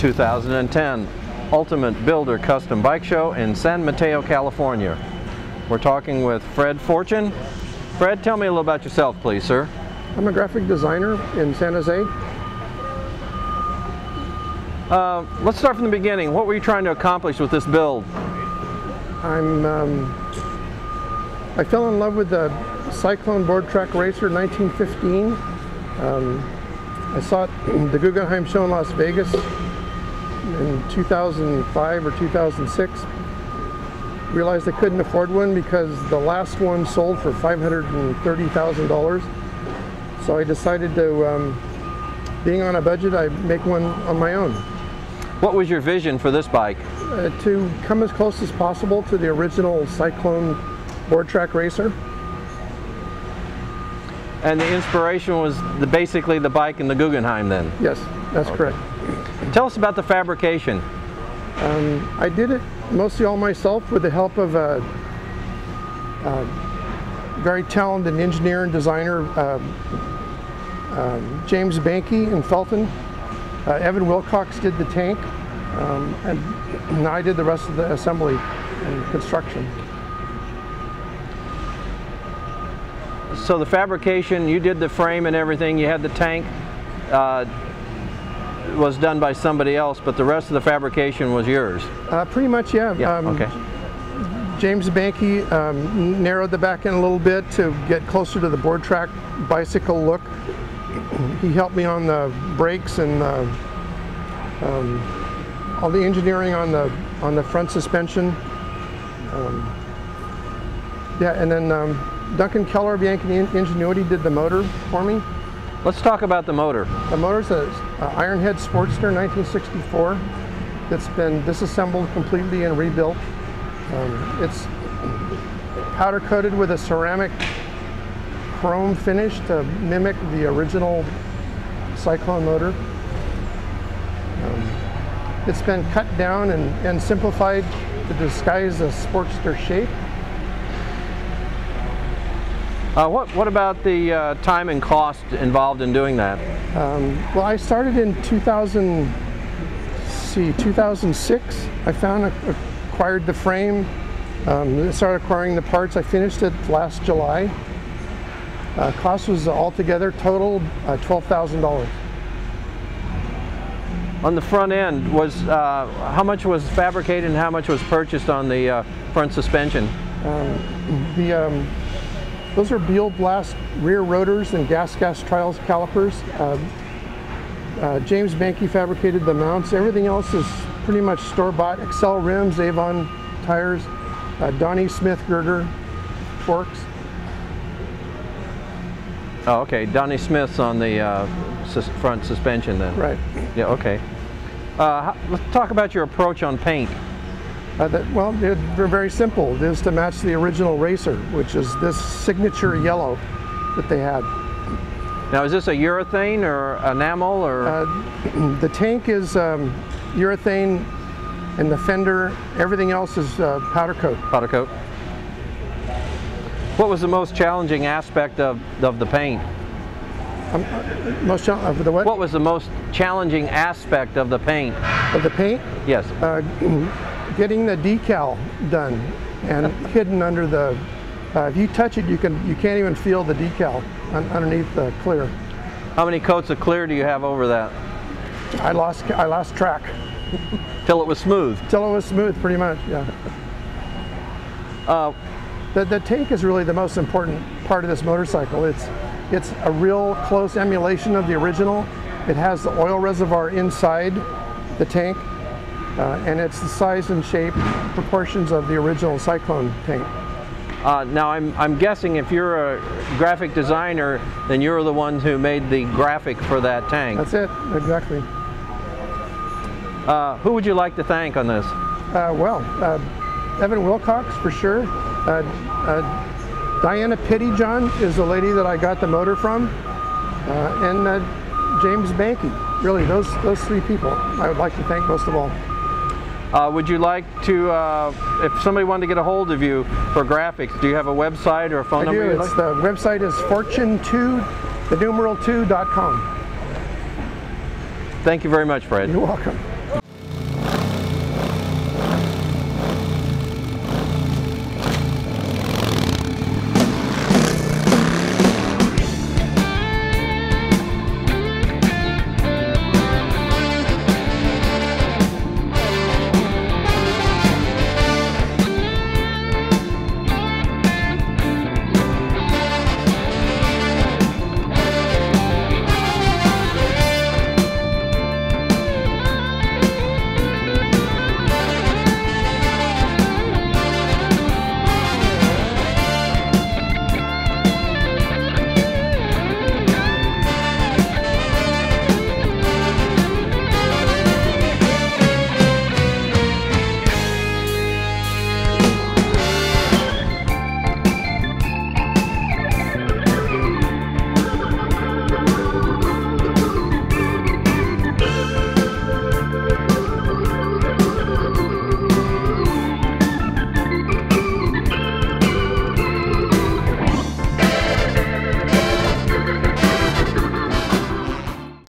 2010 Ultimate Builder Custom Bike Show in San Mateo, California. We're talking with Fred Fortune. Fred, tell me a little about yourself, please, sir. I'm a graphic designer in San Jose. Let's start from the beginning. What were you trying to accomplish with this build? I fell in love with the Cyclone Board Track Racer 1915. I saw it in the Guggenheim show in Las Vegas in 2005 or 2006. Realized I couldn't afford one because the last one sold for $530,000. So I decided to, being on a budget, I make one on my own. What was your vision for this bike? To come as close as possible to the original Cyclone Board Track Racer. And the inspiration was basically the bike in the Guggenheim then? Yes, that's correct. Tell us about the fabrication. I did it mostly all myself with the help of a very talented engineer and designer, James Banky in Felton. Evan Wilcox did the tank, and I did the rest of the assembly and construction. So the fabrication, you did the frame and everything, you had the tank, was done by somebody else, but the rest of the fabrication was yours? Pretty much, yeah. Okay. James Banky narrowed the back end a little bit to get closer to the board track bicycle look. He helped me on the brakes and all the engineering on the front suspension. Yeah, and then Duncan Keller of Yankee Ingenuity did the motor for me. Let's talk about the motor. The motor's a Ironhead Sportster 1964 that's been disassembled completely and rebuilt. It's powder coated with a ceramic chrome finish to mimic the original Cyclone motor. It's been cut down and simplified to disguise a Sportster shape. What about the time and cost involved in doing that? Well, I started in 2006. I acquired the frame, started acquiring the parts. I finished it last July. Cost was altogether total $12,000. On the front end, how much was fabricated and how much was purchased on the front suspension? Those are Beal Blast rear rotors and gas trials calipers. James Banky fabricated the mounts. Everything else is pretty much store-bought. Excel rims, Avon tires, Donnie Smith girder forks. Oh, okay. Donnie Smith's on the front suspension then. Right. Yeah, okay. Let's talk about your approach on paint. Well, they're very simple. It is to match the original racer, which is this signature yellow that they had. Now, is this a urethane or enamel or? The tank is urethane, and the fender, everything else is powder coat. Powder coat. What was the most challenging aspect of the paint? Of the what? What was the most challenging aspect of the paint? Of the paint? Yes. Getting the decal done and hidden under the. If you touch it, you can't even feel the decal underneath the clear. How many coats of clear do you have over that? I lost track. Till it was smooth. Till it was smooth, pretty much. Yeah. The tank is really the most important part of this motorcycle. It's a real close emulation of the original. It has the oil reservoir inside the tank. And it's the size and shape, proportions of the original Cyclone tank. Now I'm guessing if you're a graphic designer, then you're the one who made the graphic for that tank. That's it, exactly. Who would you like to thank on this? Evan Wilcox for sure. Diana Pettyjohn is the lady that I got the motor from, and James Banky. Really, those three people I would like to thank most of all. Would you like to, if somebody wanted to get a hold of you for graphics, do you have a website or a phone number? I do. The website is fortune2, the numeral 2.com. Thank you very much, Fred. You're welcome.